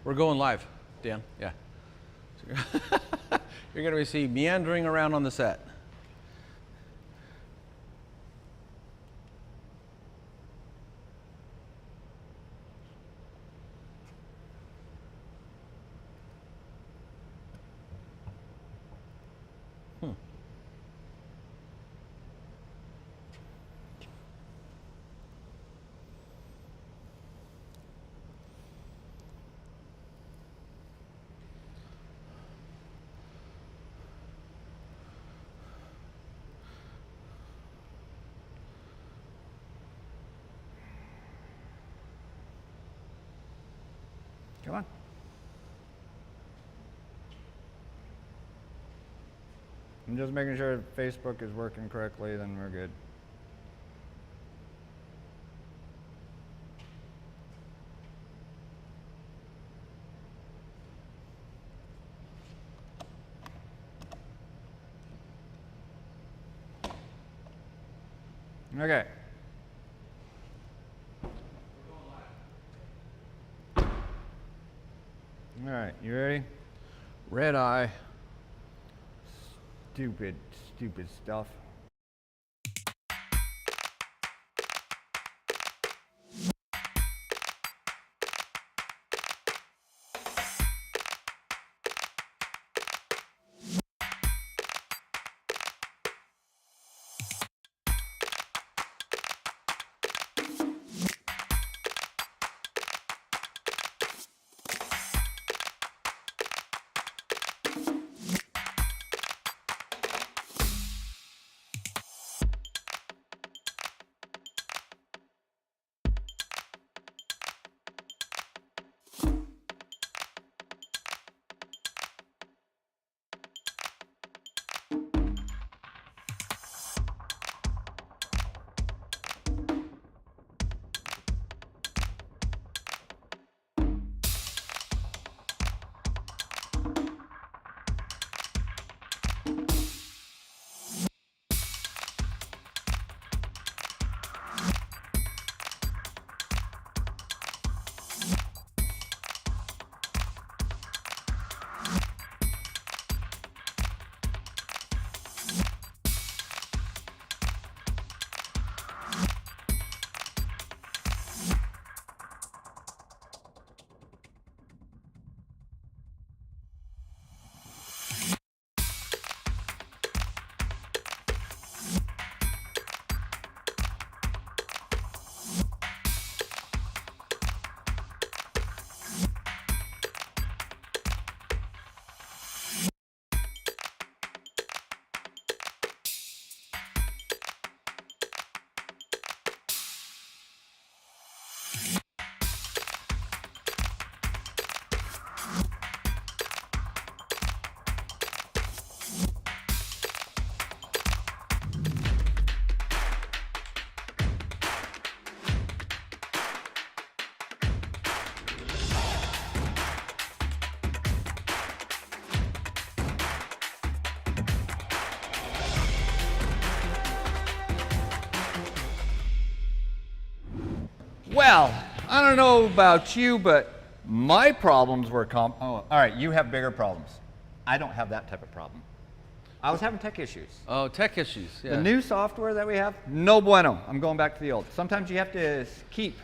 We're going live, Dan. Yeah. You're going to see meandering around on the set. Come on. I'm just making sure Facebook is working correctly, then we're good. Okay. All right, you ready? Red eye. Stupid stuff. Well, I don't know about you, but my problems were oh, all right, you have bigger problems. I don't have that type of problem. I was having tech issues. Oh, tech issues. Yeah. The new software that we have, no bueno. I'm going back to the old. Sometimes you have to keep.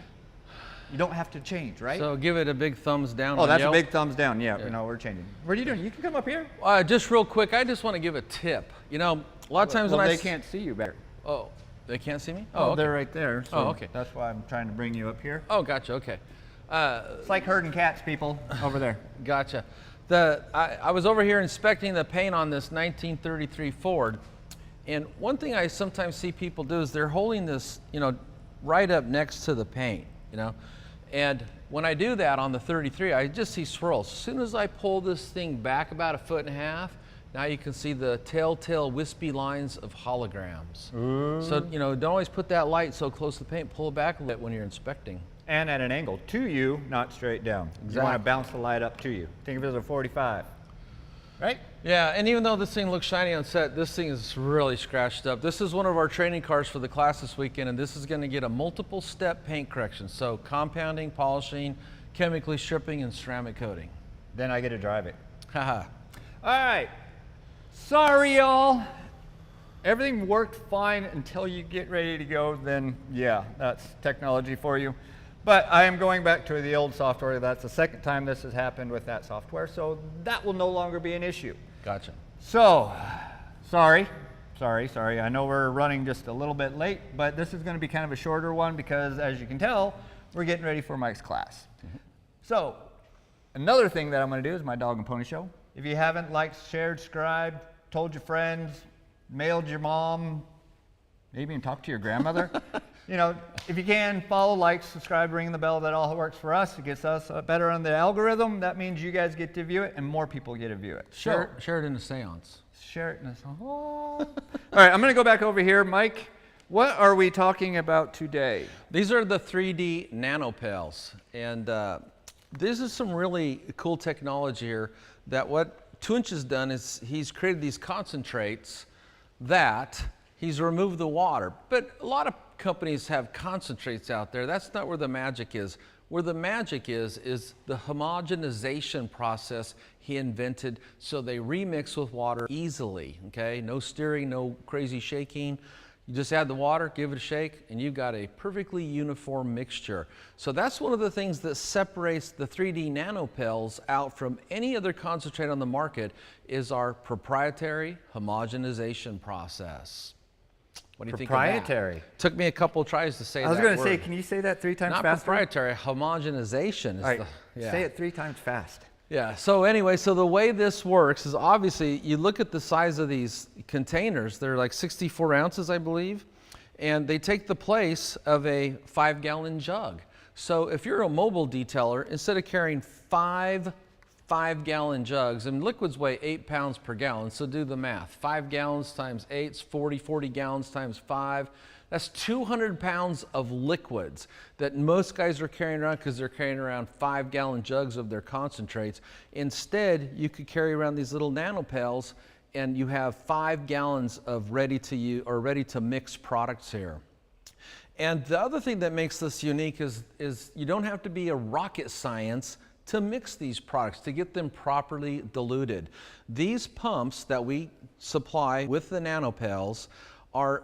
You don't have to change, right? So give it a big thumbs down. Oh, on that's Yelp. a big thumbs down. Yeah, you know, we're changing. What are you doing? You can come up here. Just real quick, I just want to give a tip. You know, a lot of times well, when they can't see you better. Oh, they can't see me? Oh, okay. they're right there. So oh, okay. That's why I'm trying to bring you up here. Oh, gotcha. Okay. It's like herding cats, people, over there. Gotcha. I was over here inspecting the paint on this 1933 Ford, and one thing I sometimes see people do is they're holding this, you know, right up next to the paint, you know, and when I do that on the 33, I just see swirls. As soon as I pull this thing back about 1.5 feet, now you can see the telltale wispy lines of holograms. Ooh. So, you know, don't always put that light so close to the paint. Pull it back a bit when you're inspecting. And at an angle to you, not straight down. Exactly. You want to bounce the light up to you. Think of it as a 45, right? Yeah, and even though this thing looks shiny on set, this thing is really scratched up. This is one of our training cars for the class this weekend, and this is going to get a multiple step paint correction. So compounding, polishing, chemically stripping and ceramic coating. Then I get to drive it. Haha. All right. Sorry, y'all. Everything worked fine until you get ready to go. Then, yeah, that's technology for you. But I am going back to the old software. That's the second time this has happened with that software. So that will no longer be an issue. Gotcha. So, sorry. I know we're running just a little bit late, but this is going to be kind of a shorter one because, as you can tell, we're getting ready for Mike's class. So, another thing that I'm going to do is my dog and pony show. If you haven't liked, shared, subscribed, told your friends, mailed your mom, maybe even talked to your grandmother, you know, if you can, follow, like, subscribe, ring the bell. That all works for us. It gets us better on the algorithm. That means you guys get to view it and more people get to view it. Share it in a seance. Share it in a seance. All right, I'm going to go back over here. Mike, what are we talking about today? These are the 3D NANO Pails. And this is some really cool technology here that what Tunch has done is he's created these concentrates that he's removed the water. But a lot of companies have concentrates out there. That's not where the magic is. Where the magic is the homogenization process he invented so they remix with water easily, okay? No stirring, no crazy shaking. You just add the water, give it a shake, and you've got a perfectly uniform mixture. So that's one of the things that separates the 3D NANO Pails out from any other concentrate on the market is our proprietary homogenization process. What do you think of that? Proprietary. Took me a couple of tries to say that I was going to say, word. can you say that 3 times Not faster? proprietary, homogenization. Is All right, yeah. say it 3 times fast. Yeah, so anyway, so the way this works is obviously you look at the size of these containers, they're like 64 ounces, I believe, and they take the place of a 5-gallon jug. So if you're a mobile detailer, instead of carrying 5-gallon jugs, and liquids weigh 8 pounds per gallon, so do the math. 5 gallons times 8 is 40 gallons times 5. That's 200 pounds of liquids that most guys are carrying around because they're carrying around 5-gallon jugs of their concentrates. Instead, you could carry around these little NANO Pails and you have 5 gallons of ready to use or ready to mix products here. And the other thing that makes this unique is you don't have to be a rocket science to mix these products, to get them properly diluted. These pumps that we supply with the NANO Pails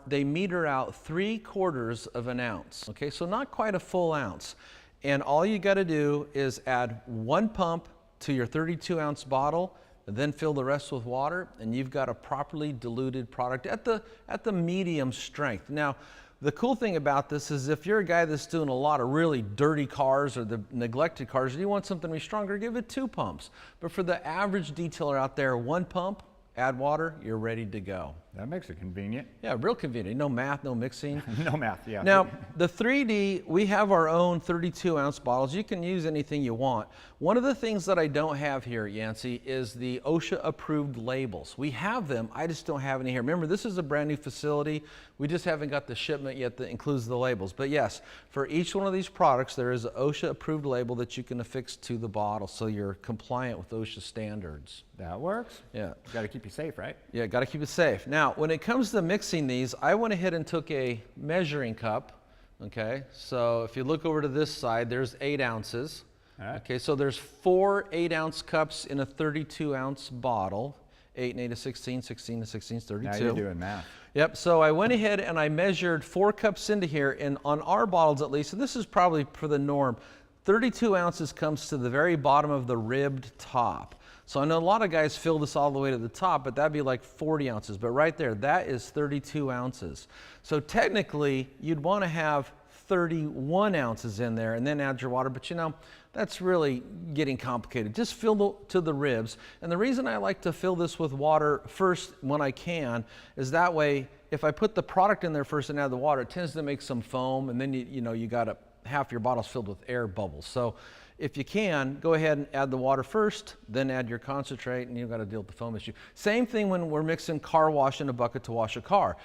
they meter out 3/4 of an ounce. Okay, so not quite a full ounce. And all you got to do is add 1 pump to your 32-ounce bottle, and then fill the rest with water, and you've got a properly diluted product at the medium strength. Now, the cool thing about this is if you're a guy that's doing a lot of really dirty cars or the neglected cars, and you want something to be stronger, give it 2 pumps. But for the average detailer out there, 1 pump, add water, you're ready to go. That makes it convenient. Yeah, real convenient. No math, no mixing. No math, yeah. Now, the 3D, we have our own 32-ounce bottles. You can use anything you want. One of the things that I don't have here, Yancy, is the OSHA-approved labels. We have them, I just don't have any here. Remember, this is a brand new facility. We just haven't got the shipment yet that includes the labels. But yes, for each one of these products, there is an OSHA-approved label that you can affix to the bottle so you're compliant with OSHA standards. That works. Yeah. Got to keep you safe, right? Yeah, got to keep it safe. Now, when it comes to mixing these, I went ahead and took a measuring cup. Okay, so if you look over to this side, there's 8 ounces. All right. Okay, so there's 4 8-ounce cups in a 32-ounce bottle. 8 and 8 is 16, 16 and 16 is 32. Now you're doing math. Yep, so I went ahead and I measured 4 cups into here, and on our bottles at least, and this is probably for the norm, 32 ounces comes to the very bottom of the ribbed top. So I know a lot of guys fill this all the way to the top, but that'd be like 40 ounces. But right there, that is 32 ounces. So technically, you'd want to have 31 ounces in there and then add your water. But you know, that's really getting complicated. Just fill to the ribs. And the reason I like to fill this with water first when I can is that way, if I put the product in there first and add the water, it tends to make some foam, and then you got half your bottle's filled with air bubbles. So if you can, go ahead and add the water first, then add your concentrate, and you've got to deal with the foam issue. Same thing when we're mixing car wash in a bucket to wash a car.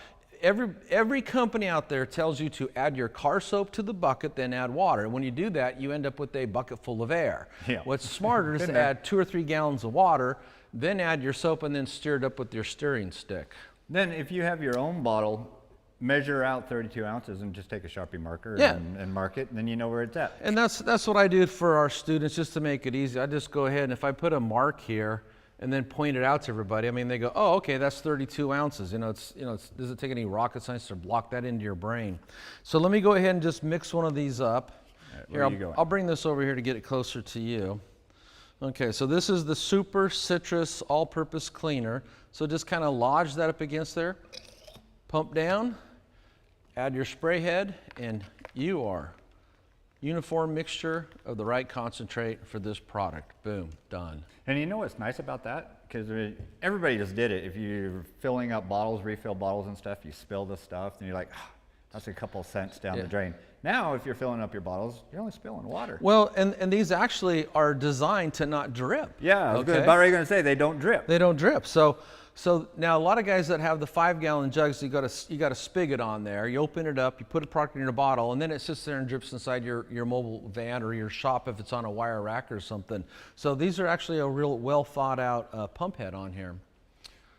Every company out there tells you to add your car soap to the bucket, then add water. And when you do that, you end up with a bucket full of air. Yeah. What's smarter is to add 2 or 3 gallons of water, then add your soap, and then stir it up with your stirring stick. Then if you have your own bottle, measure out 32 ounces and just take a Sharpie marker Yeah. and mark it, and then you know where it's at. And that's what I do for our students, just to make it easy. I just go ahead and if I put a mark here and then point it out to everybody, I mean, they go, oh, okay, that's 32 ounces. Does it take any rocket science to block that into your brain? So let me go ahead and just mix one of these up. Where are you going? I'll bring this over here to get it closer to you. Okay, so this is the Super Citrus All-Purpose Cleaner. So just kind of lodge that up against there, pump down, add your spray head, and you are uniform mixture of the right concentrate for this product. Boom, done. And you know what's nice about that? Because everybody just did it. If you're filling up bottles, refill bottles and stuff, you spill the stuff, and you're like, oh, that's a couple cents down the drain. Now, if you're filling up your bottles, you're only spilling water. Well, and these actually are designed to not drip. Yeah, I was about ready to say they don't drip. They don't drip. So now a lot of guys that have the 5-gallon jugs, you got a spigot on there. You open it up, you put a product in your bottle, and then it sits there and drips inside your mobile van or your shop if it's on a wire rack or something. So these are actually a real well thought out pump head on here.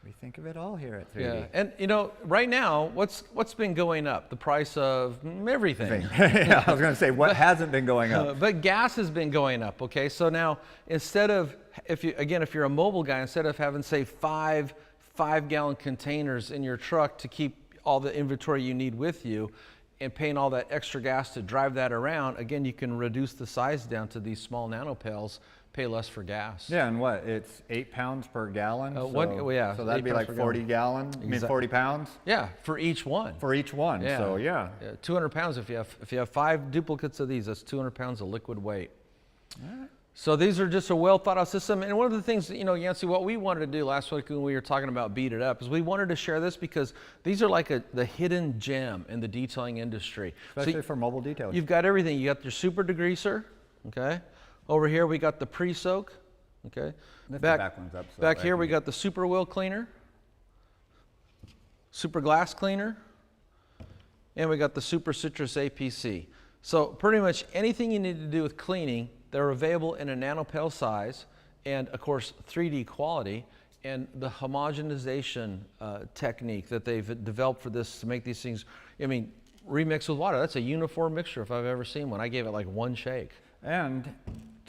We think of it all here at 3D. Yeah, and right now, what's been going up? The price of everything. Yeah, I was going to say, what hasn't been going up? But gas has been going up, okay? So now, instead of, if you're a mobile guy, instead of having, say, five-gallon containers in your truck to keep all the inventory you need with you and paying all that extra gas to drive that around, again, you can reduce the size down to these small nano pails, pay less for gas. Yeah, and what? It's 8 pounds per gallon. So that'd be like 40 gallons. I mean, 40 pounds. Yeah, for each one. For each one. Yeah. So yeah. 200 pounds. If you have 5 duplicates of these, that's 200 pounds of liquid weight. All right. So these are just a well thought out system. And one of the things, Yancy, what we wanted to do last week when we were talking about Beat It Up is we wanted to share this because these are like the hidden gem in the detailing industry. Especially for mobile detailing. You've got everything. You got your super degreaser, okay? Over here we got the pre-soak, okay? Lift the back ones up so back here we got the super wheel cleaner, super glass cleaner, and we got the super citrus APC. So pretty much anything you need to do with cleaning, they're available in a nano pail size and of course 3D quality, and the homogenization technique that they've developed for this to make these things, remix with water. That's a uniform mixture if I've ever seen one. I gave it like one shake. And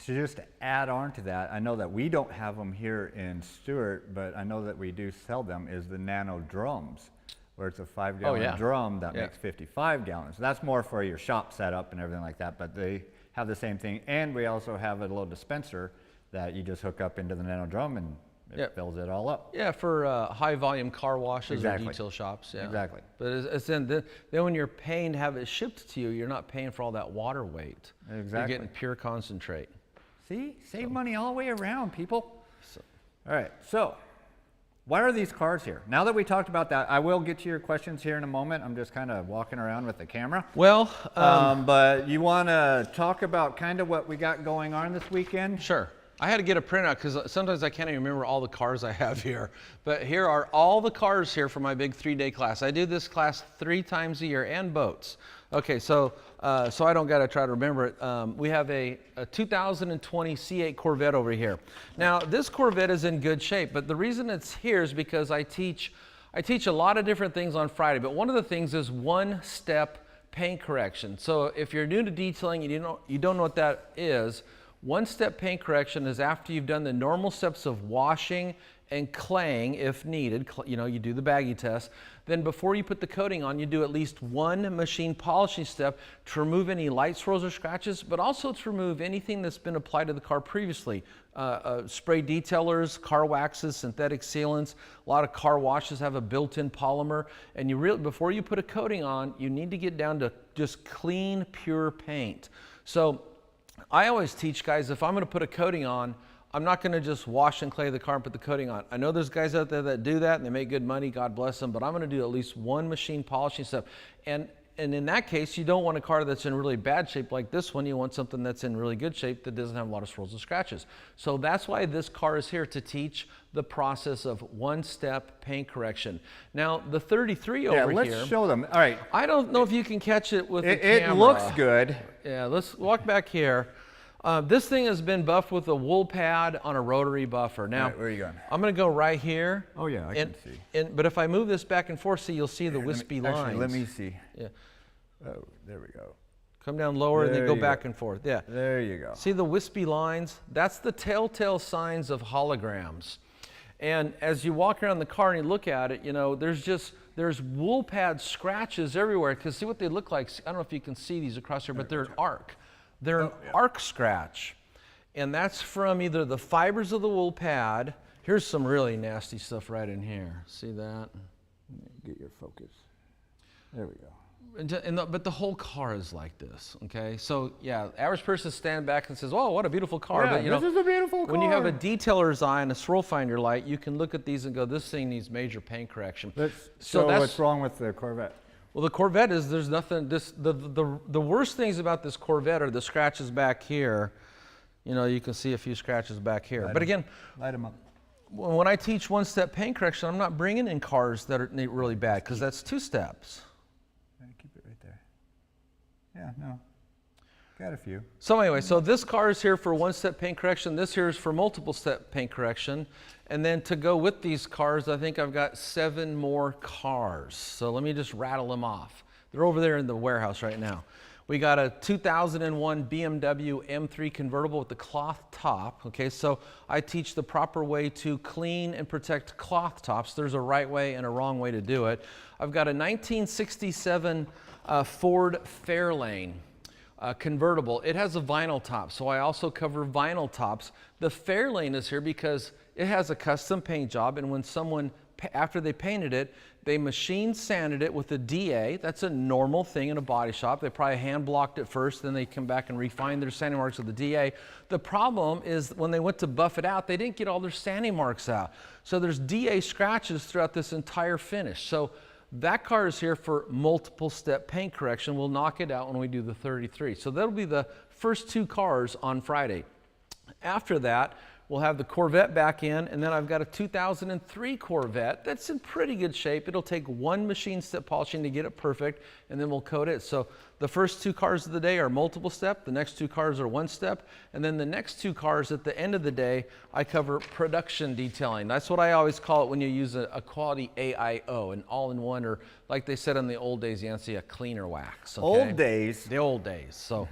to just add on to that, I know that we don't have them here in Stewart, but I know that we do sell them, is the nano drums, where it's a 5-gallon drum that makes 55 gallons. So that's more for your shop setup and everything like that, but they have the same thing. And we also have a little dispenser that you just hook up into the nano drum and it fills it all up. Yeah, for high volume car washes or detail shops. Yeah. Exactly. But then when you're paying to have it shipped to you, you're not paying for all that water weight. Exactly. You're getting pure concentrate. See, save money all the way around, people. All right, so why are these cars here? Now that we talked about that, I will get to your questions here in a moment. I'm just kind of walking around with the camera. Well, but you want to talk about kind of what we got going on this weekend? Sure. I had to get a printout because sometimes I can't even remember all the cars I have here. But here are all the cars here for my big 3-day class. I do this class 3 times a year, and boats. Okay, so I don't got to try to remember it. We have a 2020 C8 Corvette over here. Now, this Corvette is in good shape, but the reason it's here is because I teach a lot of different things on Friday, but one of the things is one-step paint correction. So if you're new to detailing and you don't know what that is, one-step paint correction is after you've done the normal steps of washing and claying if needed. You do the baggy test. Then before you put the coating on, you do at least one machine polishing step to remove any light swirls or scratches, but also to remove anything that's been applied to the car previously. Spray detailers, car waxes, synthetic sealants. A lot of car washes have a built-in polymer. And before you put a coating on, you need to get down to just clean, pure paint. So I always teach guys, if I'm going to put a coating on, I'm not going to just wash and clay the car and put the coating on. I know there's guys out there that do that and they make good money, God bless them, but I'm going to do at least one machine polishing step. And in that case, you don't want a car that's in really bad shape like this one. You want something that's in really good shape that doesn't have a lot of swirls and scratches. So that's why this car is here, to teach the process of one-step paint correction. Now, the 33 over here. Yeah, let's show them. All right. I don't know if you can catch it with the camera. It looks good. Yeah, let's walk back here. This thing has been buffed with a wool pad on a rotary buffer. Now, All right, where are you going? I'm going to go right here. Oh yeah, I can see. But if I move this back and forth, see, you'll see the wispy lines. Actually, let me see. Yeah. Oh, there we go. Come down lower and then There go you back go. and forth. Yeah. There you go. See the wispy lines? That's the telltale signs of holograms. And as you walk around the car and you look at it, you know, there's wool pad scratches everywhere. Because see what they look like? I don't know if you can see these across here, but they're an arc. They're an arc scratch. And that's from either the fibers of the wool pad. Here's some really nasty stuff right in here. See that? Get your focus. There we go. But the whole car is like this, okay? So yeah, average person stand back and says, "Oh, what a beautiful car!" Yeah, but you know, this is a beautiful car. when you have a detailer's eye and a swirl finder light, you can look at these and go, "This thing needs major paint correction." Let's So show that's what's wrong with the Corvette. well, the Corvette is there's nothing. The worst things about this Corvette are the scratches back here. You know, you can see a few scratches back here. But again, Light them up. when I teach one-step paint correction, I'm not bringing in cars that are really bad because that's 2 steps. Keep it right there. Yeah, no. Got a few. So anyway, so this car is here for 1-step paint correction. This here is for multiple step paint correction. And then to go with these cars, I think I've got 7 more cars. So let me just rattle them off. They're over there in the warehouse right now. We got a 2001 BMW M3 convertible with the cloth top. Okay, so I teach the proper way to clean and protect cloth tops. There's a right way and a wrong way to do it. I've got a 1967 Ford Fairlane convertible. It has a vinyl top, so I also cover vinyl tops. The Fairlane is here because it has a custom paint job, and when someone, after they painted it, they machine sanded it with a DA. That's a normal thing in a body shop. They probably hand blocked it first, then they come back and refine their sanding marks with the DA. The problem is when they went to buff it out, they didn't get all their sanding marks out. So there's DA scratches throughout this entire finish. So that car is here for multiple step paint correction. We'll knock it out when we do the 33. So that'll be the first 2 cars on Friday. After that, we'll have the Corvette back in, and then I've got a 2003 Corvette that's in pretty good shape. It'll take 1 machine step polishing to get it perfect, and then we'll coat it. So the first 2 cars of the day are multiple step, the next 2 cars are 1 step, and then the next 2 cars at the end of the day, I cover production detailing. That's what I always call it when you use a quality AIO, an all-in-one, or like they said in the old days, Yancy, a cleaner wax. Okay? Old days. The old days. So.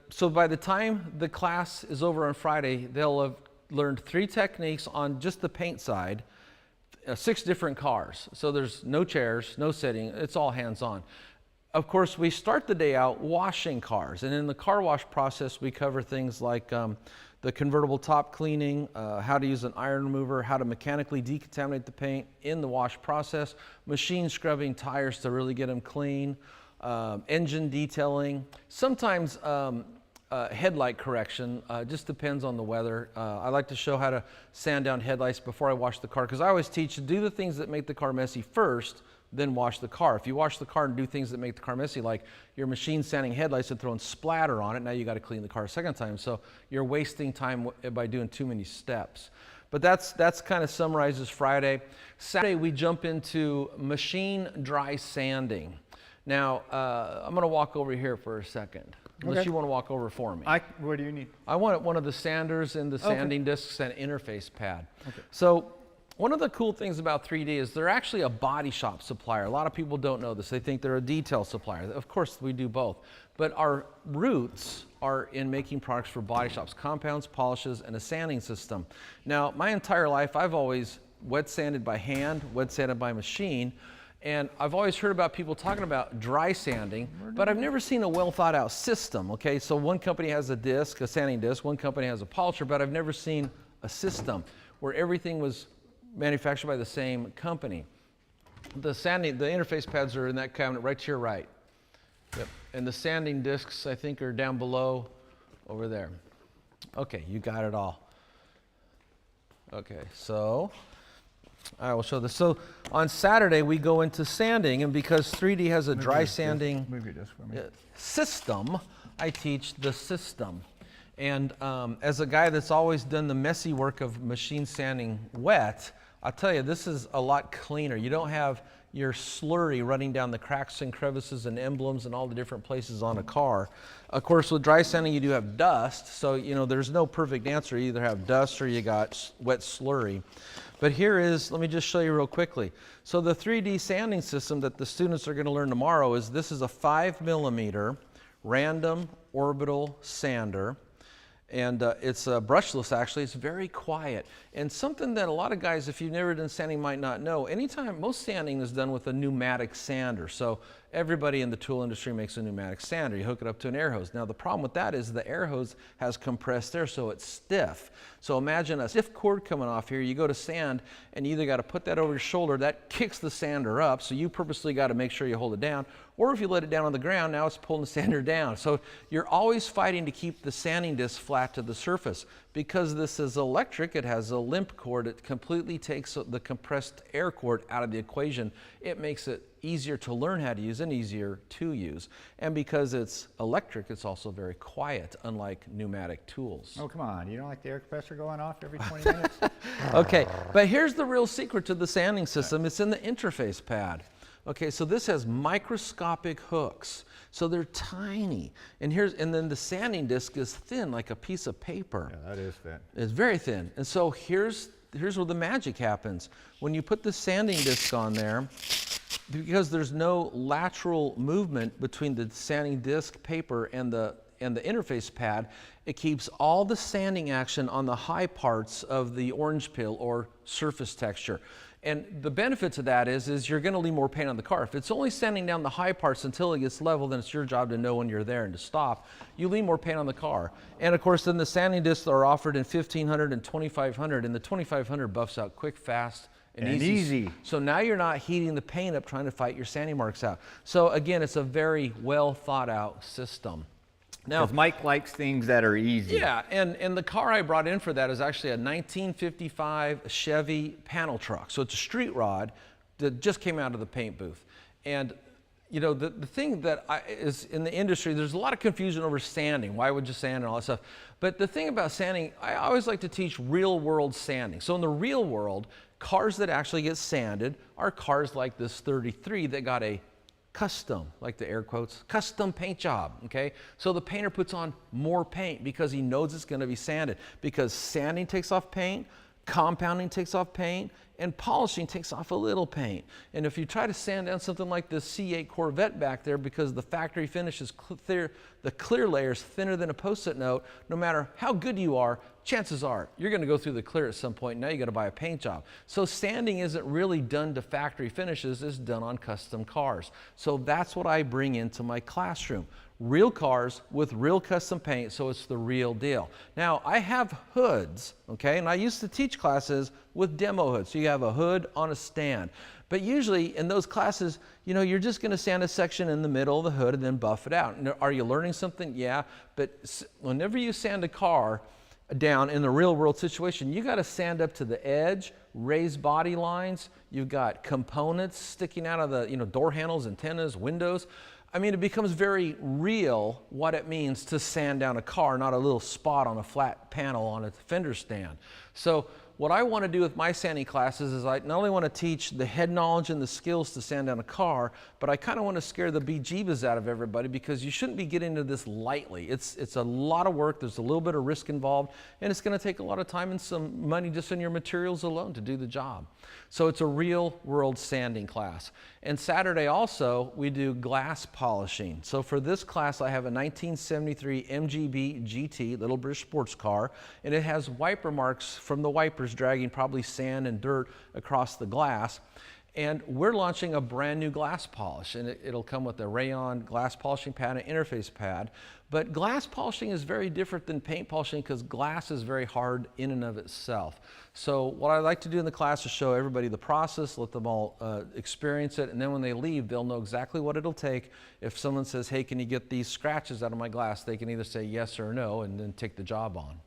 So by the time the class is over on Friday, they'll have learned 3 techniques on just the paint side, 6 different cars. So there's no chairs, no sitting, it's all hands-on. Of course, we start the day out washing cars, and in the car wash process, we cover things like the convertible top cleaning, how to use an iron remover, how to mechanically decontaminate the paint in the wash process, machine scrubbing tires to really get them clean, engine detailing, sometimes headlight correction, just depends on the weather. I like to show how to sand down headlights before I wash the car, because I always teach to do the things that make the car messy first, then wash the car. If you wash the car and do things that make the car messy, like your machine sanding headlights and throwing splatter on it, now you got to clean the car a second time. So you're wasting time by doing too many steps. But that's kind of summarizes Friday. Saturday, we jump into machine dry sanding. Now, I'm going to walk over here for a second, unless you want to walk over for me. What do you need? I want one of the sanders and the sanding discs and interface pad. Okay. So one of the cool things about 3D is they're actually a body shop supplier. A lot of people don't know this. They think they're a detail supplier. Of course, we do both. But our roots are in making products for body shops, compounds, polishes, and a sanding system. Now, my entire life, I've always wet sanded by hand, wet sanded by machine. And I've always heard about people talking about dry sanding, but I've never seen a well thought out system, okay? So one company has a disc, a sanding disc, one company has a polisher, but I've never seen a system where everything was manufactured by the same company. The interface pads are in that cabinet right to your right. Yep. And the sanding discs, I think, are down below over there. Okay, you got it all. Okay, so I will show this. So on Saturday, we go into sanding, and because 3D has a dry sanding system, I teach the system. And as a guy that's always done the messy work of machine sanding wet, I'll tell you, this is a lot cleaner. You don't have your slurry running down the cracks and crevices and emblems and all the different places on a car. Of course, with dry sanding, you do have dust, so there's no perfect answer. You either have dust or you got wet slurry. But here is, let me just show you real quickly. So the 3D sanding system that the students are going to learn tomorrow is, this is a 5mm random orbital sander. And it's brushless, actually. It's very quiet. And something that a lot of guys, if you've never done sanding, might not know. Most sanding is done with a pneumatic sander. So everybody in the tool industry makes a pneumatic sander. You hook it up to an air hose. Now the problem with that is the air hose has compressed air, so it's stiff. So imagine a stiff cord coming off here. You go to sand, and you either got to put that over your shoulder. That kicks the sander up, so you purposely got to make sure you hold it down. Or if you let it down on the ground, now it's pulling the sander down. So you're always fighting to keep the sanding disc flat to the surface. Because this is electric, it has a limp cord. It completely takes the compressed air cord out of the equation. It makes it easier to learn how to use and easier to use. And because it's electric, it's also very quiet, unlike pneumatic tools. Oh, come on. You don't like the air compressor going off every 20 minutes? Okay, but here's the real secret to the sanding system. It's in the interface pad. Okay, so this has microscopic hooks. So they're tiny. And then the sanding disc is thin, like a piece of paper. Yeah, that is thin. It's very thin. And so here's where the magic happens. When you put the sanding disc on there, because there's no lateral movement between the sanding disc paper and the interface pad, it keeps all the sanding action on the high parts of the orange peel or surface texture. And the benefit to that is you're going to leave more paint on the car. If it's only sanding down the high parts until it gets level, then it's your job to know when you're there and to stop. You leave more paint on the car. And of course, then the sanding discs are offered in 1500 and 2500, and the 2500 buffs out quick, fast, and easy. So now you're not heating the paint up trying to fight your sanding marks out. So again, it's a very well thought out system. Now, because Mike likes things that are easy. Yeah, and the car I brought in for that is actually a 1955 Chevy panel truck. So it's a street rod that just came out of the paint booth. And the thing that is in the industry, there's a lot of confusion over sanding. Why would you sand and all that stuff? But the thing about sanding, I always like to teach real world sanding. So in the real world, cars that actually get sanded are cars like this 33 that got a custom, like the air quotes, custom paint job, okay? So the painter puts on more paint because he knows it's gonna be sanded, because sanding takes off paint, compounding takes off paint, and polishing takes off a little paint. And if you try to sand down something like the C8 Corvette back there, because the factory finish is clear, the clear layer is thinner than a Post-it note, no matter how good you are, chances are you're going to go through the clear at some point. Now you got to buy a paint job. So sanding isn't really done to factory finishes, it's done on custom cars. So that's what I bring into my classroom. Real cars with real custom paint, so it's the real deal. Now, I have hoods, okay, and I used to teach classes with demo hoods. So you have a hood on a stand. But usually in those classes, you're just going to sand a section in the middle of the hood and then buff it out. And are you learning something? Yeah, but whenever you sand a car down in the real world situation, you got to sand up to the edge, raise body lines. You've got components sticking out of the door handles, antennas, windows. I mean, it becomes very real what it means to sand down a car, not a little spot on a flat panel on a fender stand. So what I want to do with my sanding classes is I not only want to teach the head knowledge and the skills to sand down a car, but I kind of want to scare the bejeebas out of everybody, because you shouldn't be getting into this lightly. It's a lot of work. There's a little bit of risk involved, and it's going to take a lot of time and some money just in your materials alone to do the job. So it's a real world sanding class. And Saturday also, we do glass polishing. So for this class, I have a 1973 MGB GT, Little British sports car, and it has wiper marks from the wipers dragging probably sand and dirt across the glass. And we're launching a brand new glass polish, and it'll come with a rayon glass polishing pad and interface pad. But glass polishing is very different than paint polishing, because glass is very hard in and of itself. So what I like to do in the class is show everybody the process, let them all experience it, and then when they leave, they'll know exactly what it'll take. If someone says, hey, can you get these scratches out of my glass, they can either say yes or no and then take the job on.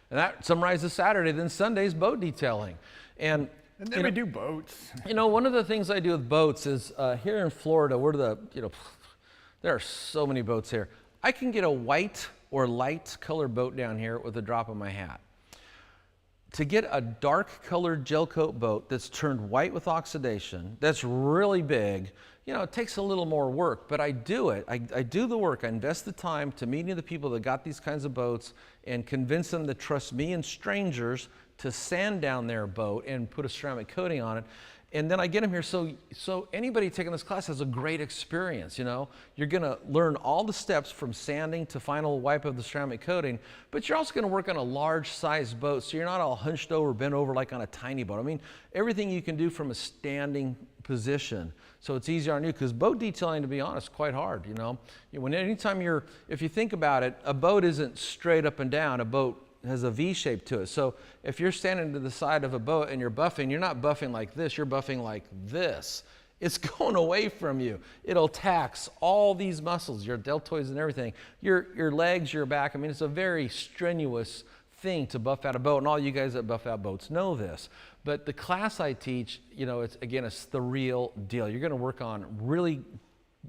And that summarizes Saturday. Then Sunday's boat detailing. And then we do boats. One of the things I do with boats is here in Florida, there are so many boats here. I can get a white or light color boat down here with a drop of my hat. to get a dark colored gel coat boat that's turned white with oxidation, that's really big, you know, it takes a little more work, but I do it. I do the work. I invest the time to meeting the people that got these kinds of boats and convince them to trust me and strangers to sand down their boat and put a ceramic coating on it. And then I get them here so anybody taking this class has a great experience, you know. You're gonna learn all the steps from sanding to final wipe of the ceramic coating, but you're also gonna work on a large size boat, so you're not all hunched over, bent over like on a tiny boat. I mean, everything you can do from a standing position. So it's easier on you, because boat detailing, to be honest, is quite hard, you know. Anytime if you think about it, a boat isn't straight up and down. A boat has a V shape to it. So if you're standing to the side of a boat and you're buffing, you're not buffing like this, you're buffing like this. It's going away from you. It'll tax all these muscles, your deltoids and everything, your legs, your back. I mean, it's a very strenuous thing to buff out a boat, and all you guys that buff out boats know this. But the class I teach, you know, it's the real deal. You're gonna work on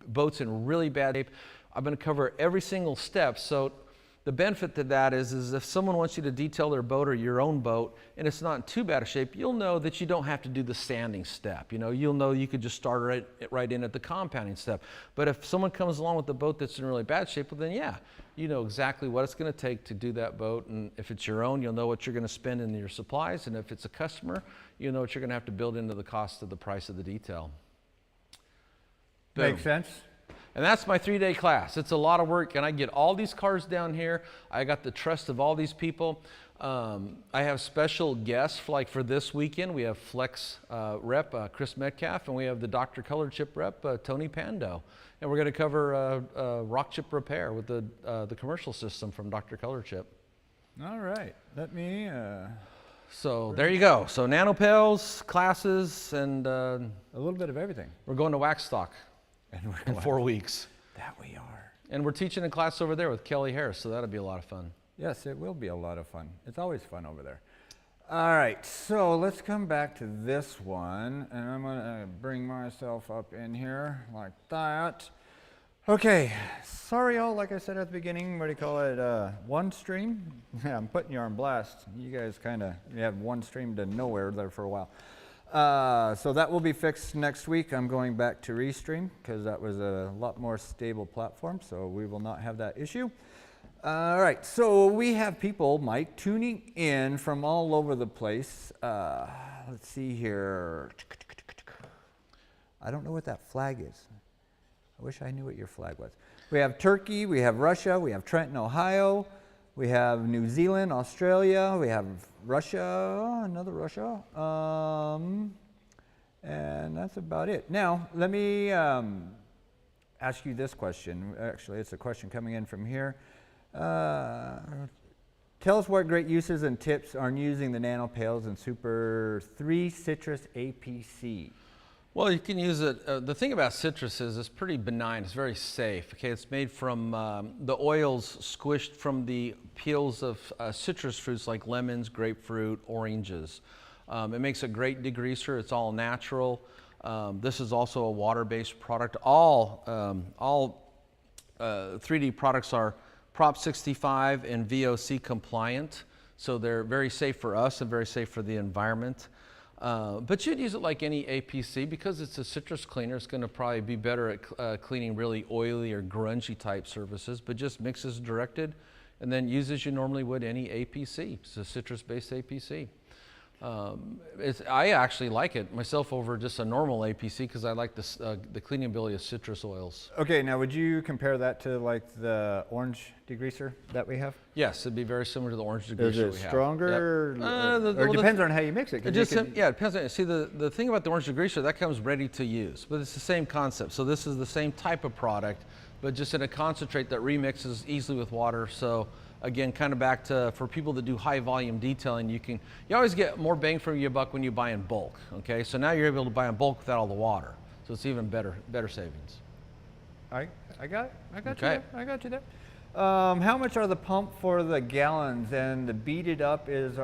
boats in really bad shape. I'm gonna cover every single step. So the benefit to that is if someone wants you to detail their boat or your own boat and it's not in too bad a shape, you'll know that you don't have to do the sanding step. You know, you'll know you could just start right in at the compounding step. But if someone comes along with a boat that's in really bad shape, well then yeah, you know exactly what it's going to take to do that boat. And if it's your own, you'll know what you're going to spend in your supplies. And if it's a customer, you'll know what you're going to have to build into the cost of the price of the detail. Boom. Makes sense. And that's my 3-day class. It's a lot of work, and I get all these cars down here. I got the trust of all these people. I have special guests, like for this weekend. We have Flex rep, Chris Metcalf, and we have the Dr. Color Chip rep, Tony Pando. And we're going to cover rock chip repair with the commercial system from Dr. Color Chip. All right. Let me... So there you go. So NANO Pails, classes, and... a little bit of everything. We're going to Waxstock. In 4 weeks. That we are. And we're teaching a class over there with Kelly Harris, so that'll be a lot of fun. Yes, it will be a lot of fun. It's always fun over there. All right, so let's come back to this one, and I'm gonna bring myself up in here like that. Okay, sorry all, like I said at the beginning, what do you call it, one stream? Yeah, I'm putting you on blast. You guys you have one stream to nowhere there for a while. So that will be fixed next week. I'm going back to Restream because that was a lot more stable platform, so we will not have that issue. All right, so we have people, Mike, tuning in from all over the place. Let's see here. I don't know what that flag is. I wish I knew what your flag was. We have Turkey, we have Russia, we have Trenton, Ohio, we have New Zealand, Australia, we have Russia, another Russia, and that's about it. Now, let me ask you this question. Actually, it's a question coming in from here. Tell us what great uses and tips on using the NANO Pails and Super 3 Citrus APC. Well, you can use it. The thing about citrus is it's pretty benign. It's very safe. Okay, it's made from the oils squished from the peels of citrus fruits like lemons, grapefruit, oranges. It makes a great degreaser. It's all natural. This is also a water-based product. All 3D products are Prop 65 and VOC compliant, so they're very safe for us and very safe for the environment. But you'd use it like any APC because it's a citrus cleaner. It's going to probably be better at cleaning really oily or grungy type surfaces, but just mixes directed and then use as you normally would any APC. It's a citrus-based APC. I actually like it myself over just a normal APC because I like the cleaning ability of citrus oils. Okay, now would you compare that to like the orange degreaser that we have? Yes, it'd be very similar to the orange degreaser we have. Is it stronger? Yep. Or it depends on how you mix it. Yeah, it depends on, see the thing about the orange degreaser, that comes ready to use, but it's the same concept. So this is the same type of product, but just in a concentrate that remixes easily with water. So again, kind of back to, for people that do high volume detailing, you always get more bang for your buck when you buy in bulk, okay? So now you're able to buy in bulk without all the water. So it's even better savings. I got it. I got Okay. you there. I got you there. How much are the pump for the gallons and the beaded up is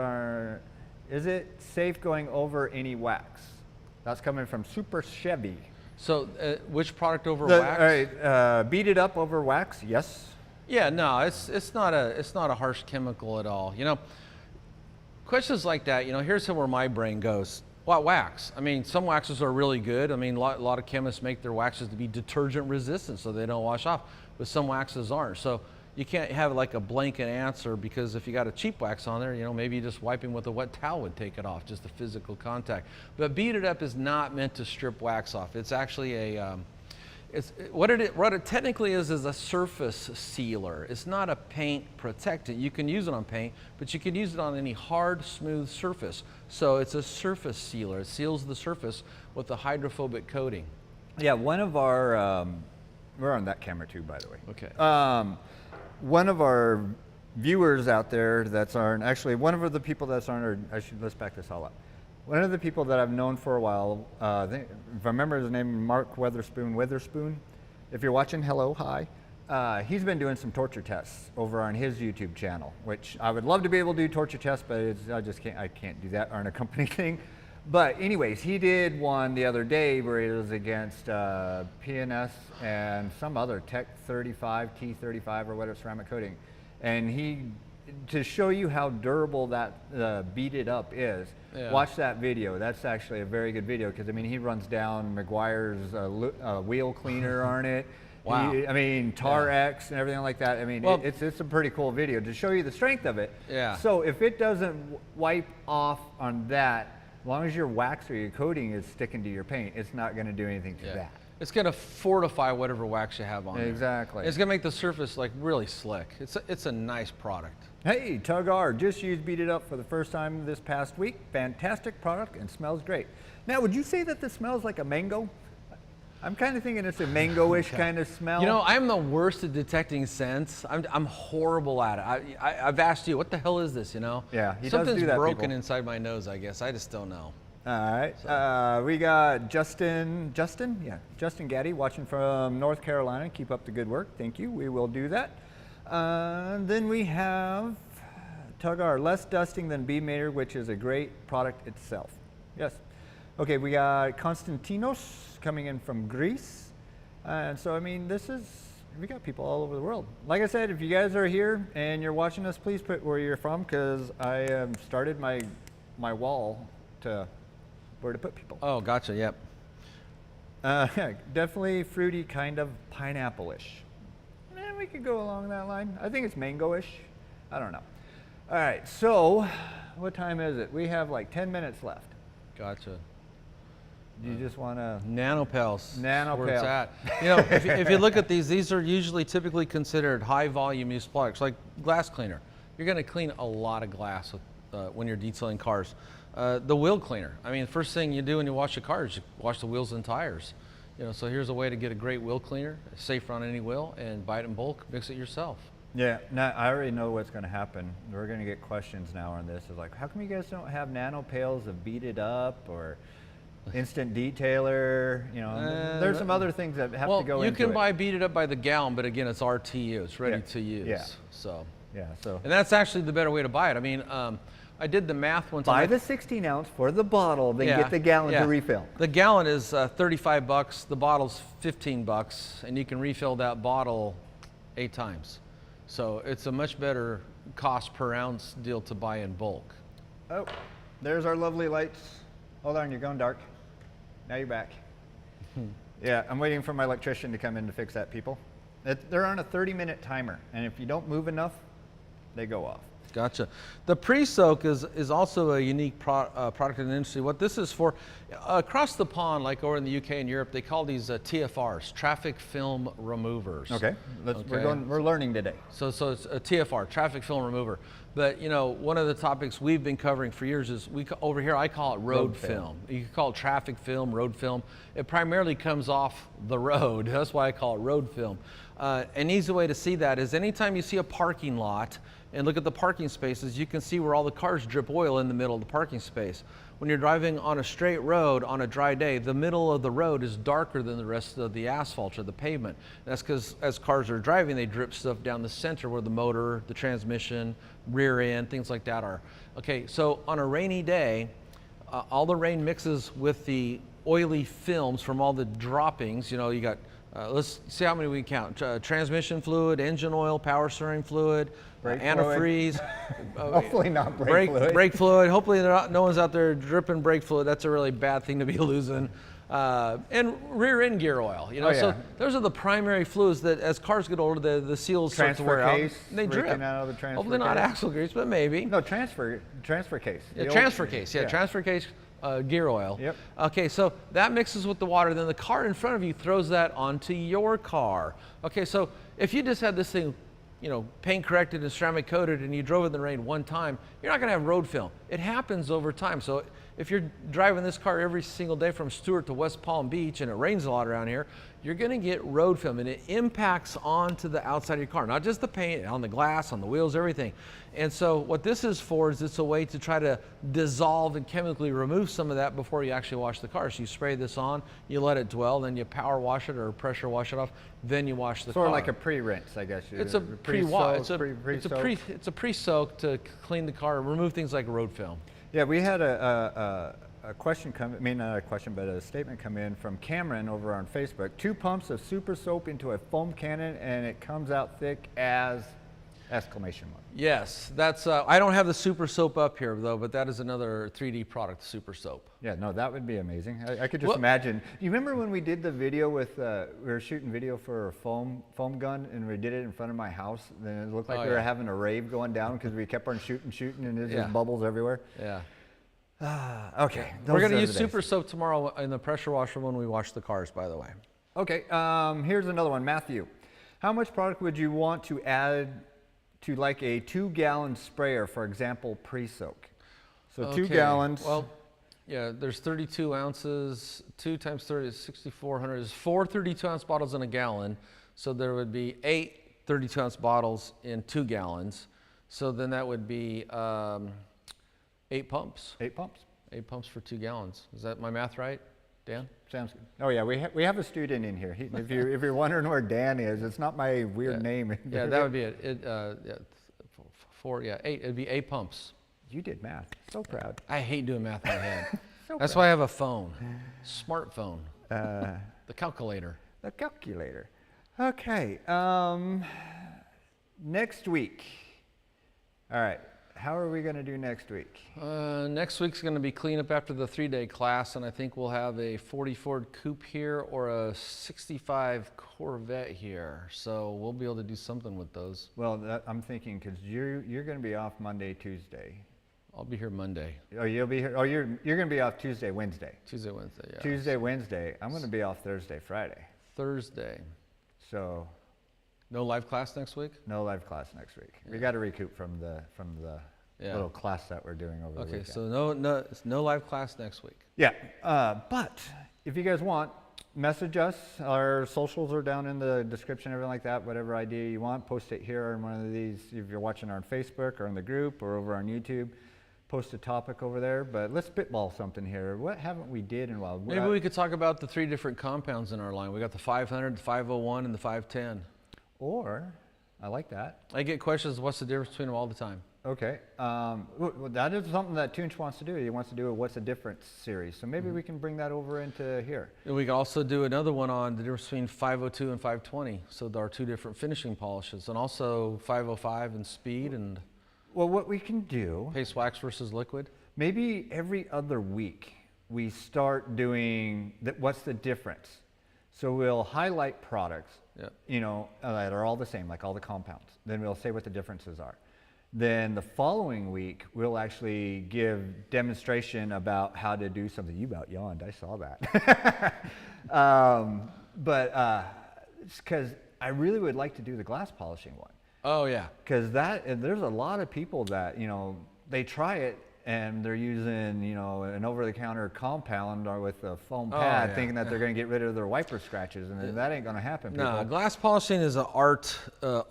it safe going over any wax? That's coming from Super Chevy. So which product over wax? All right, beaded up over wax, yes. Yeah, no, it's not a harsh chemical at all. You know, questions like that, here's where my brain goes. What wax? I mean, some waxes are really good. I mean, a lot of chemists make their waxes to be detergent resistant so they don't wash off, but some waxes aren't. So you can't have like a blanket answer, because if you got a cheap wax on there, maybe you just wiping with a wet towel would take it off, just the physical contact. But beaded up is not meant to strip wax off. It's actually what it technically is a surface sealer. It's not a paint protectant. You can use it on paint, but you can use it on any hard, smooth surface. So it's a surface sealer. It seals the surface with a hydrophobic coating. Yeah, one of our, we're on that camera too, by the way. Okay. One of our viewers out there actually one of the people that's on our, let's back this all up. One of the people that I've known for a while, if I remember his name, Mark Witherspoon. If you're watching, hello, hi. He's been doing some torture tests over on his YouTube channel, which I would love to be able to do torture tests, but I can't do that on a company thing. But anyways, he did one the other day where it was against PNS and some other Tech 35, T35 or whatever ceramic coating. And to show you how durable that beaded up is, watch that video. That's actually a very good video, because I mean, he runs down McGuire's wheel cleaner on it. Wow. Tar X and everything like that. I mean, well, it's a pretty cool video to show you the strength of it. Yeah. So if it doesn't wipe off on that, as long as your wax or your coating is sticking to your paint, it's not going to do anything to that. It's going to fortify whatever wax you have on there. Exactly. It's going to make the surface like really slick. It's a nice product. Hey, Tug R, just used Beaded Up for the first time this past week. Fantastic product and smells great. Now, would you say that this smells like a mango? I'm kind of thinking it's a mango-ish kind of smell. I'm the worst at detecting scents. I'm horrible at it. I've asked you, what the hell is this, Yeah, he Something's does do that, broken people. inside my nose, I guess. I just don't know. All right. We got Justin Gaddy watching from North Carolina. Keep up the good work. Thank you. We will do that. Then we have Tug R, less dusting than Beadmaker, which is a great product itself. Yes. Okay, we got Konstantinos coming in from Greece. And so, I mean, we got people all over the world. Like I said, if you guys are here and you're watching us, please put where you're from, because I started my wall to where to put people. Oh, gotcha, yep. Definitely fruity, kind of pineapple-ish. We could go along that line. I think it's mango-ish. I don't know. All right, so what time is it? We have like 10 minutes left. Gotcha. Do you just want to? NANO Pails. NANO where Pails. it's at. If you look at these are usually typically considered high volume use products, like glass cleaner. You're going to clean a lot of glass when you're detailing cars. The wheel cleaner. I mean, the first thing you do when you wash a car is you wash the wheels and tires. So here's a way to get a great wheel cleaner, safe on any wheel, and buy it in bulk, mix it yourself. Yeah, now I already know what's going to happen. We're going to get questions now on this. It's like, how come you guys don't have NANO Pails of Beaded Up or Instant Detailer? There's some other things that have to go into it. You can buy Beaded Up by the gallon, but again, it's RTU. It's ready to use. Yeah. So. Yeah. So. And that's actually the better way to buy it. I mean, I did the math one time. Buy the 16 ounce for the bottle, then get the gallon to refill. The gallon is $35. The bottle's $15, and you can refill that bottle 8 times. So it's a much better cost per ounce deal to buy in bulk. Oh, there's our lovely lights. Hold on, you're going dark. Now you're back. Yeah, I'm waiting for my electrician to come in to fix that, people. They're on a 30-minute timer, and if you don't move enough, they go off. Gotcha. The pre-soak is also a unique product in the industry. What this is for, across the pond, like over in the UK and Europe, they call these TFRs, traffic film removers. Okay. We're learning today. So it's a TFR, traffic film remover. But one of the topics we've been covering for years is over here I call it road film. You can call it traffic film, road film. It primarily comes off the road. That's why I call it road film. An easy way to see that is anytime you see a parking lot and look at the parking spaces, you can see where all the cars drip oil in the middle of the parking space. When you're driving on a straight road on a dry day, the middle of the road is darker than the rest of the asphalt or the pavement. That's because as cars are driving, they drip stuff down the center where the motor, the transmission, rear end, things like that are. Okay, so on a rainy day, all the rain mixes with the oily films from all the droppings. You got Let's see how many we count. Transmission fluid, engine oil, power steering fluid, Brake antifreeze. Hopefully not brake fluid. Brake fluid. Hopefully no one's out there dripping brake fluid. That's a really bad thing to be losing. And rear end gear oil. You know, so those are the primary fluids that, as cars get older, the seals start to wear out. And they drip. Out of the Hopefully not axle grease, but maybe. No, transfer case. Yeah, transfer case. Yeah, transfer case. Gear oil. Yep. Okay, so that mixes with the water. Then the car in front of you throws that onto your car. Okay, so if you just had this thing, you know, paint corrected and ceramic coated, and you drove in the rain one time, you're not going to have road film. It happens over time. So if you're driving this car every single day from Stewart to West Palm Beach, and it rains a lot around here, you're going to get road film, and it impacts onto the outside of your car, not just the paint, on the glass, on the wheels, everything. And so what this is for is it's a way to try to dissolve and chemically remove some of that before you actually wash the car. So you spray this on, you let it dwell, then you power wash it or pressure wash it off, then you wash the car. Sort of like a pre-rinse, I guess. It's a pre-wash. It's a pre-soak to clean the car, remove things like road film. Yeah, we had a question come, I mean not a question, but a statement come in from Cameron over on Facebook. 2 pumps of super soap into a foam cannon and it comes out thick as exclamation mark. Yes, that's, I don't have the super soap up here though, but that is another 3D product, super soap. Yeah, no, that would be amazing. I could just imagine. You remember when we did the video with, we were shooting video for a foam gun and we did it in front of my house? Then it looked like we were having a rave going down because we kept on shooting and there's just bubbles everywhere. Yeah. Okay. We're going to use super soap tomorrow in the pressure washer when we wash the cars, by the way. Okay, here's another one. Matthew, how much product would you want to add to like a 2-gallon sprayer, for example, pre-soak? So 2 gallons. Well, yeah, there's 32 ounces. 2 times 30 is 6,400. There's 4 32-ounce bottles in a gallon. So there would be 8 32-ounce bottles in 2 gallons. So then that would be 8 pumps. 8 pumps. 8 pumps for 2 gallons. Is that my math right, Dan? Sounds good. Oh yeah, we have a student in here. If you're wondering where Dan is, it's not my weird name. Yeah, that would be it. 8. It'd be 8 pumps. You did math. So proud. I hate doing math in my head. That's proud. why I have a phone, smartphone, the calculator. The calculator. Okay. Next week. All right. How are we going to do next week? Next week's going to be cleanup after the 3-day class, and I think we'll have a 40 Ford Coupe here or a 65 Corvette here. So we'll be able to do something with those. Well, I'm thinking because you're going to be off Monday, Tuesday. I'll be here Monday. Oh, you'll be here. Oh, you're going to be off Tuesday, Wednesday. Tuesday, Wednesday. Yeah. Tuesday, Wednesday. I'm going to be off Thursday, Friday. Thursday. So. No live class next week? No live class next week. Yeah. We got to recoup from the little class that we're doing over the weekend. Okay, so no live class next week. Yeah, but if you guys want, message us. Our socials are down in the description, everything like that. Whatever idea you want, post it here on one of these. If you're watching on Facebook or in the group or over on YouTube, post a topic over there. But let's spitball something here. What haven't we did in a while? Maybe we could talk about the 3 different compounds in our line. We got the 500, the 501, and the 510. Or, I like that. I get questions, what's the difference between them all the time? Okay, well, that is something that Tunch wants to do. He wants to do a What's the Difference series. So maybe we can bring that over into here. And we can also do another one on the difference between 502 and 520. So there are 2 different finishing polishes, and also 505 and speed and... Well, what we can do... Paste wax versus liquid. Maybe every other week we start doing what's the difference. So we'll highlight products, you know, that are all the same, like all the compounds. Then we'll say what the differences are. Then the following week, we'll actually give demonstration about how to do something. You about yawned, I saw that. It's because I really would like to do the glass polishing one. Oh yeah. Because there's a lot of people that, you know, they try it and they're using, you know, an over-the-counter compound or with a foam pad, thinking that they're going to get rid of their wiper scratches, and that ain't going to happen. No, glass polishing is an art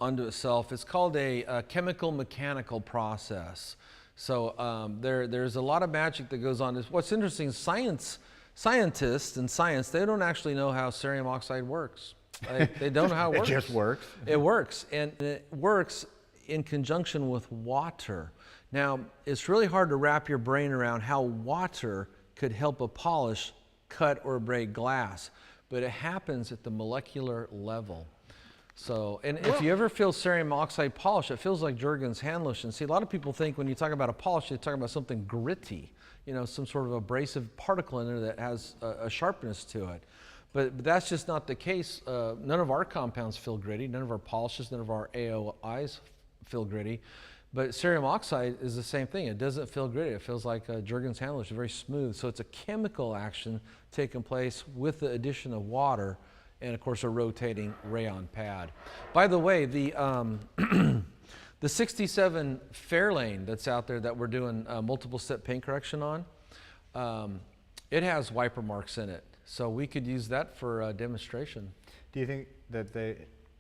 unto itself. It's called a chemical mechanical process. So there's a lot of magic that goes on. What's interesting, scientists in science, they don't actually know how cerium oxide works. They don't know how it works. It just works. It works, and it works in conjunction with water. Now, it's really hard to wrap your brain around how water could help a polish cut or abrade glass. but it happens at the molecular level. So, and if you ever feel cerium oxide polish, it feels like Jergens hand lotion. See, a lot of people think when you talk about a polish, you're talking about something gritty, you know, some sort of abrasive particle in there that has a sharpness to it. But that's just not the case. None of our compounds feel gritty. None of our polishes, none of our AOIs feel gritty. But cerium oxide is the same thing. It doesn't feel gritty. It feels like Jergens hand lotion, very smooth. So it's a chemical action taking place with the addition of water and, of course, a rotating rayon pad. By the way, the the 67 Fairlane that's out there that we're doing multiple step paint correction on, it has wiper marks in it. So we could use that for a demonstration. Do you think that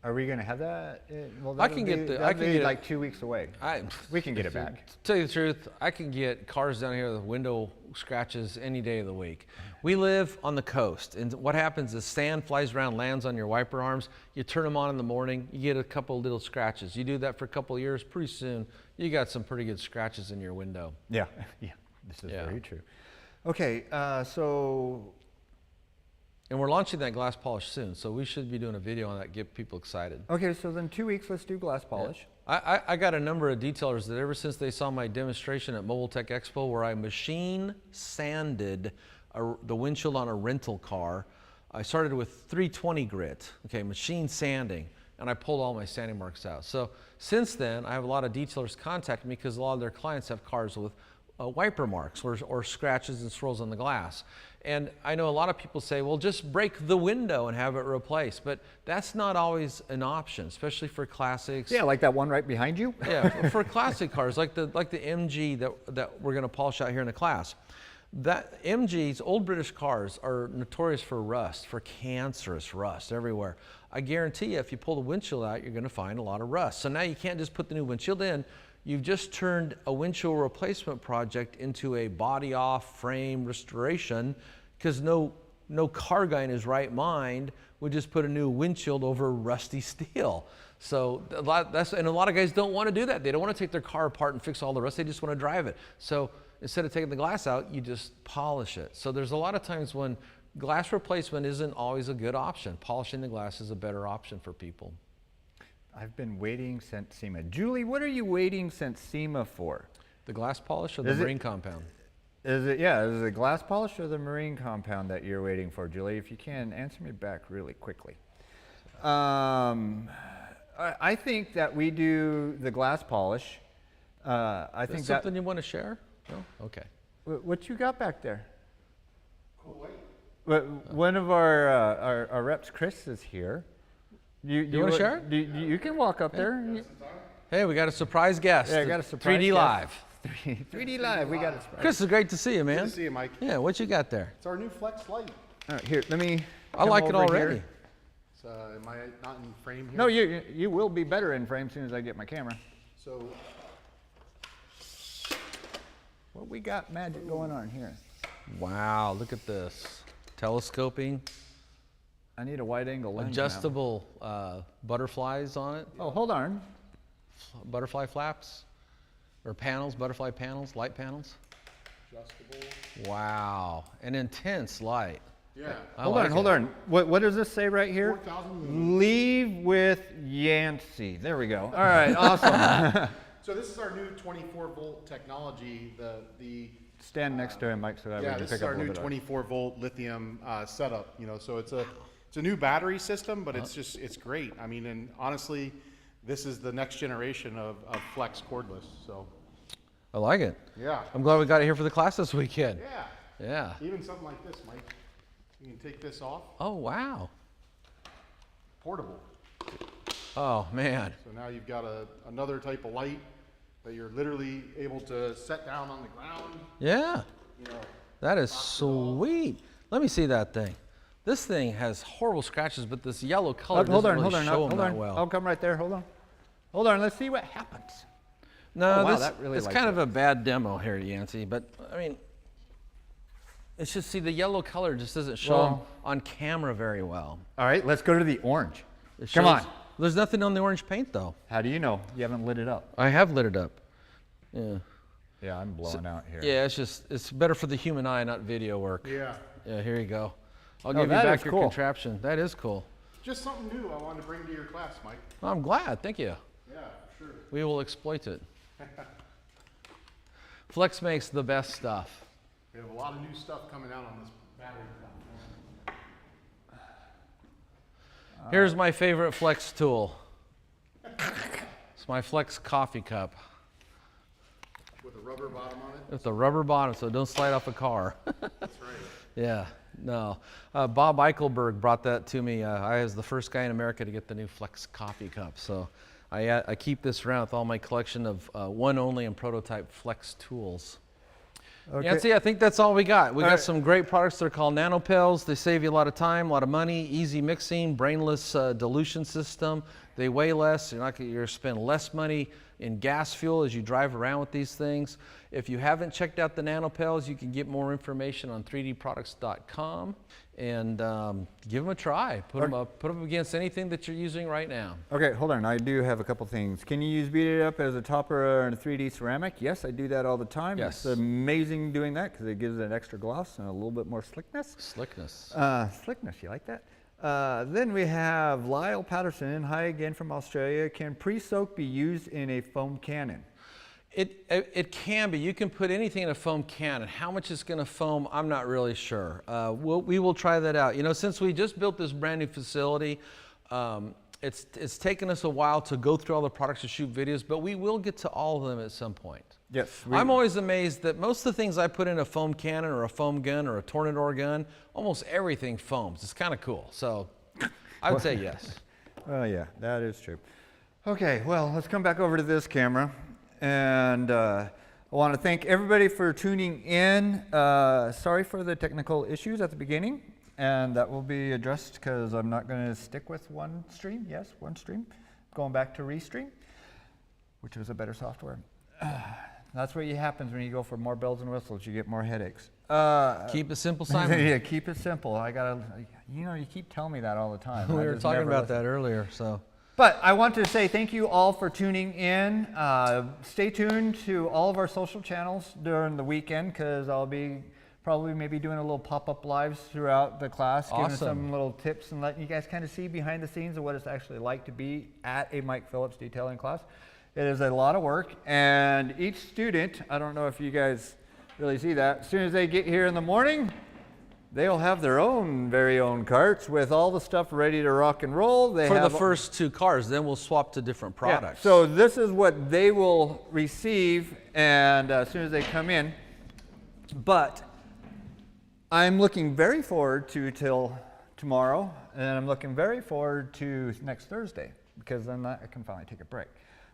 are we going to have that? Well, I can get it like 2 weeks away. We can get it back. To tell you the truth, I can get cars down here with window scratches any day of the week. We live on the coast, and what happens is sand flies around, lands on your wiper arms. You turn them on in the morning, you get a couple little scratches. You do that for a couple of years, pretty soon you got some pretty good scratches in your window. Yeah, yeah, this is very true. Okay, so. And we're launching that glass polish soon, so we should be doing a video on that, get people excited. Okay, so then 2 weeks, let's do glass polish. Yeah. I got a number of detailers that ever since they saw my demonstration at Mobile Tech Expo where I machine sanded the windshield on a rental car. I started with 320 grit, okay, machine sanding, and I pulled all my sanding marks out. So since then, I have a lot of detailers contact me because a lot of their clients have cars with wiper marks or scratches and swirls on the glass. And I know a lot of people say, well, just break the window and have it replaced. But that's not always an option, especially for classics. Yeah, like that one right behind you. Yeah, for classic cars, like the MG that we're going to polish out here in the class. That MGs, old British cars, are notorious for rust, for cancerous rust everywhere. I guarantee you, if you pull the windshield out, you're going to find a lot of rust. So now you can't just put the new windshield in. You've just turned a windshield replacement project into a body off frame restoration because no car guy in his right mind would just put a new windshield over rusty steel. So and a lot of guys don't want to do that. They don't want to take their car apart and fix all the rust. They just want to drive it. So instead of taking the glass out, you just polish it. So there's a lot of times when glass replacement isn't always a good option. Polishing the glass is a better option for people. I've been waiting since SEMA. Julie, what are you waiting since SEMA for? The glass polish or the marine compound? Is it glass polish or the marine compound that you're waiting for, Julie? If you can, answer me back really quickly. I think that we do the glass polish. I think Is that something you want to share? No? Okay. What you got back there? Cool white. One of our reps, Chris, is here. You want to share? You can walk up there. Hey, we got a surprise guest. Yeah, I got a surprise 3D guest. Live. 3D Live, we got a surprise. Chris, it's great to see you, man. Good to see you, Mike. Yeah, what you got there? It's our new Flex Light. All right, here, let me. I like it already. Here. So, am I not in frame here? No, you will be better in frame as soon as I get my camera. So, What we got magic going on here? Wow, look at this. Telescoping, I need a wide angle lens. adjustable butterflies on it. Oh, hold on. Butterfly flaps or panels, butterfly panels, light panels. adjustable. Wow, an intense light. Yeah. Hold on. What does this say right here? 4,000. Leave with Yancy. There we go. All right, awesome. So this is our new 24-volt technology. The Stand next to him, Mike, so that we yeah, can this pick is up our a new little bit. 24-volt lithium setup. You know, so it's a new battery system, but it's great. I mean, and honestly, this is the next generation of flex cordless. So. I like it. Yeah. I'm glad we got it here for the class this weekend. Yeah. Yeah. Even something like this, Mike. You can take this off. Oh, wow. Portable. Oh, man. So now you've got another type of light that you're literally able to set down on the ground. Yeah. You know, That is sweet. Let me see that thing. This thing has horrible scratches, but this yellow color doesn't really show them that well. I'll come right there. Hold on. Let's see what happens. No, Oh, wow, this, that really it's lights kind of up. a bad demo here, Yancy, but I mean, it's just, see, the yellow color just doesn't show them on camera very well. All right, let's go to the orange. It Come shows- on. There's nothing on the orange paint, though. How do you know? You haven't lit it up. I have lit it up. Yeah. Yeah, I'm blowing out here. Yeah, it's better for the human eye, not video work. yeah. Yeah, here you go. I'll give you that back is your cool. contraption. That is cool. Just something new I wanted to bring to your class, Mike. I'm glad. Thank you. Yeah, for sure. We will exploit it. Flex makes the best stuff. We have a lot of new stuff coming out on this battery platform. Here's my favorite Flex tool. It's my Flex coffee cup With a rubber bottom on it. with a rubber bottom so it don't slide off a car. That's right. Yeah, no. Bob Eichelberg brought that to me. I was the first guy in America to get the new Flex coffee cup. So I keep this around with all my collection of one only and prototype Flex tools. Okay. Yancy, I think that's all we got. We got right. some great products. They're called NANO Pails. They save you a lot of time, a lot of money, easy mixing, brainless dilution system. They weigh less. You're going to spend less money in gas fuel as you drive around with these things. If you haven't checked out the NANO Pails, you can get more information on 3dproducts.com and give them a try. Put them up against anything that you're using right now. Okay, hold on. I do have a couple things. Can you use Beat It Up as a topper and a 3D ceramic? Yes, I do that all the time. Yes. It's amazing doing that because it gives it an extra gloss and a little bit more slickness. Slickness. Slickness, you like that? Then we have Lyle Patterson. Hi again from Australia. Can pre-soak be used in a foam cannon? It can be. You can put anything in a foam cannon. How much it's going to foam, I'm not really sure. We will try that out. You know, since we just built this brand new facility, it's taken us a while to go through all the products to shoot videos, but we will get to all of them at some point. Yes. I'm always amazed that most of the things I put in a foam cannon or a foam gun or a Tornador gun, almost everything foams. It's kind of cool. So I would say yes. Oh yeah, that is true. Okay, well, let's come back over to this camera. And I want to thank everybody for tuning in. Sorry for the technical issues at the beginning. And that will be addressed because I'm not going to stick with one stream. Yes, one stream. Going back to Restream, which was a better software. That's what happens when you go for more bells and whistles. You get more headaches. Keep it simple, Simon. Yeah, keep it simple. I gotta, you keep telling me that all the time. We I were just talking never about listen. that earlier. So. But I want to say thank you all for tuning in. Stay tuned to all of our social channels during the weekend because I'll be probably maybe doing a little pop-up lives throughout the class, giving some little tips and letting you guys kind of see behind the scenes of what it's actually like to be at a Mike Phillips detailing class. It is a lot of work, and each student, I don't know if you guys really see that, as soon as they get here in the morning, they'll have their own very own carts with all the stuff ready to rock and roll. They For have the first two cars, then we'll swap to different products. Yeah, so this is what they will receive, and as soon as they come in. But I'm looking very forward to till tomorrow, and I'm looking very forward to next Thursday because then I can finally take a break.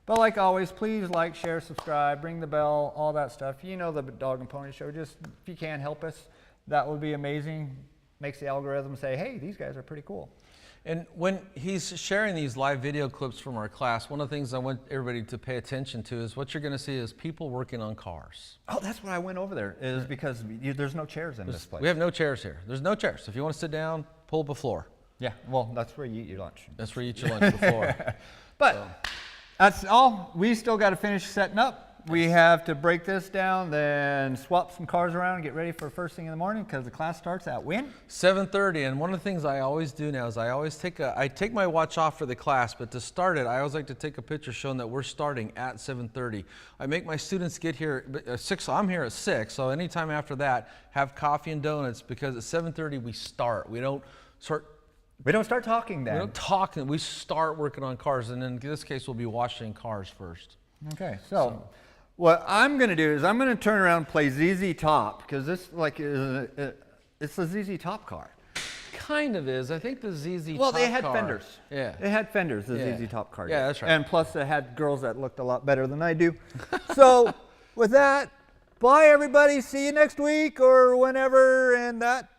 But like always, please like, share, subscribe, ring the bell, all that stuff. You know the Dog and Pony Show. Just if you can help us, that would be amazing. Makes the algorithm say, hey, these guys are pretty cool. And when he's sharing these live video clips from our class, one of the things I want everybody to pay attention to is what you're going to see is people working on cars. Oh, that's what I went over there, is because there's no chairs in this place. We have no chairs here. There's no chairs. If you want to sit down, pull up a floor. Yeah, well, that's where you eat your lunch. That's where you eat your lunch, the floor. But that's all. We still got to finish setting up. We have to break this down, then swap some cars around and get ready for first thing in the morning because the class starts at when? 7:30. And one of the things I always do now is I take my watch off for the class, but to start it, I always like to take a picture showing that we're starting at 7:30. I make my students get here at 6. I'm here at 6, so anytime after that, have coffee and donuts because at 7:30 we start. We don't start talking then. We don't talk. We start working on cars, and in this case, we'll be washing cars first. Okay, so what I'm going to do is I'm going to turn around and play ZZ Top because this it's a ZZ Top car. Kind of is. I think the ZZ Well, Top they had car, fenders. Yeah. They had fenders, the Yeah. ZZ Top car. Yeah, did. that's right. And plus, they had girls that looked a lot better than I do. So, with that, bye everybody. See you next week or whenever. And that